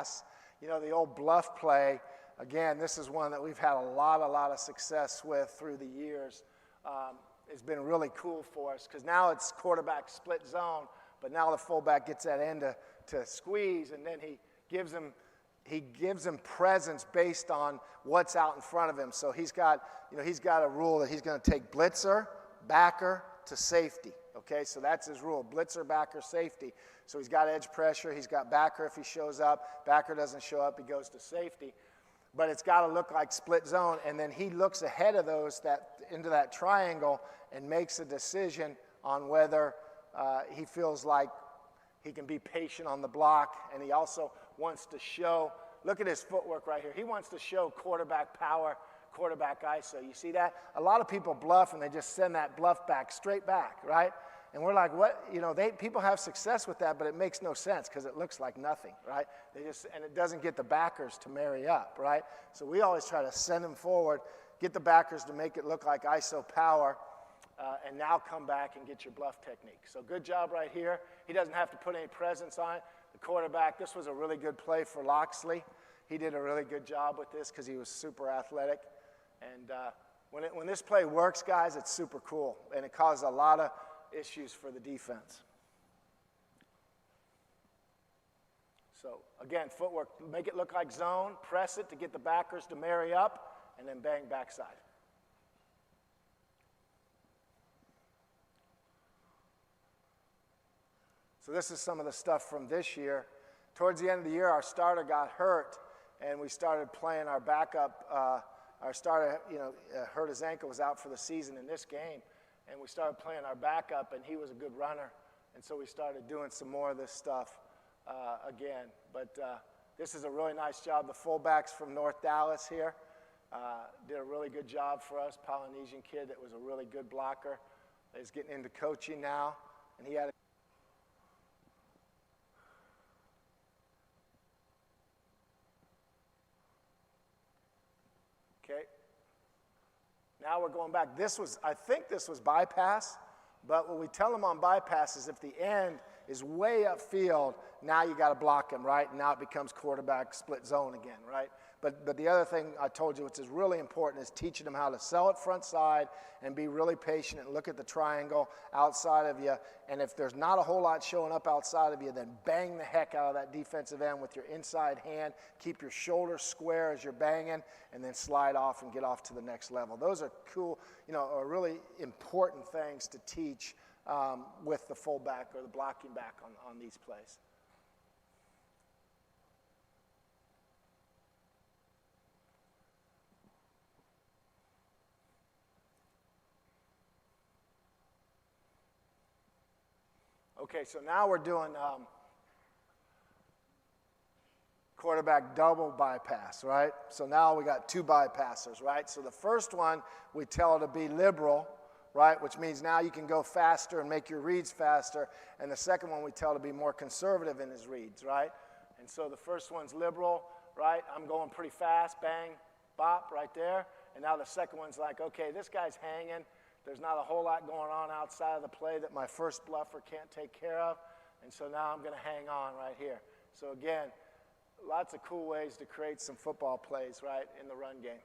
pass. You know, the old bluff play, again, this is one that we've had a lot of success with through the years. It's been really cool for us because now it's quarterback split zone, but now the fullback gets that end to squeeze, and then he gives him presence based on what's out in front of him. So he's got a rule that he's going to take blitzer, backer to safety. Okay, so that's his rule: blitzer, backer, safety. So he's got edge pressure. He's got backer if he shows up. Backer doesn't show up, he goes to safety. But it's got to look like split zone, and then he looks ahead of those into that triangle and makes a decision on whether he feels like he can be patient on the block, and he also wants to show, look at his footwork right here. He wants to show quarterback power, quarterback ISO. You see that? A lot of people bluff, and they just send that bluff back, straight back, right? And we're like, what? You know, people have success with that, but it makes no sense because it looks like nothing, right? And it doesn't get the backers to marry up, right? So we always try to send them forward, get the backers to make it look like ISO power, and now come back and get your bluff technique. So good job right here. He doesn't have to put any presence on it. The quarterback, this was a really good play for Loxley. He did a really good job with this because he was super athletic. And when this play works, guys, it's super cool, and it causes a lot of issues for the defense. So again, footwork, make it look like zone, press it to get the backers to marry up, and then bang backside. So this is some of the stuff from this year. Towards the end of the year, our starter got hurt, and we started playing our backup. Our starter, hurt his ankle, was out for the season in this game. And we started playing our backup, and he was a good runner. And so we started doing some more of this stuff again. But this is a really nice job. The fullbacks from North Dallas here did a really good job for us. Polynesian kid that was a really good blocker. He's getting into coaching now. And he had a okay. Now we're going back. I think this was bypass, but what we tell them on bypass is if the end is way upfield, now you got to block him, right? Now it becomes quarterback split zone again, right? But the other thing I told you, which is really important, is teaching them how to sell it front side and be really patient and look at the triangle outside of you. And if there's not a whole lot showing up outside of you, then bang the heck out of that defensive end with your inside hand. Keep your shoulders square as you're banging, and then slide off and get off to the next level. Those are cool, are really important things to teach with the fullback or the blocking back on these plays. Okay, so now we're doing quarterback double bypass, right? So now we got two bypassers, right? So the first one, we tell it to be liberal, right? Which means now you can go faster and make your reads faster. And the second one, we tell it to be more conservative in his reads, right? And so the first one's liberal, right? I'm going pretty fast, bang, bop, right there. And now the second one's like, okay, this guy's hanging. There's not a whole lot going on outside of the play that my first bluffer can't take care of. And so now I'm going to hang on right here. So again, lots of cool ways to create some football plays, right, in the run game.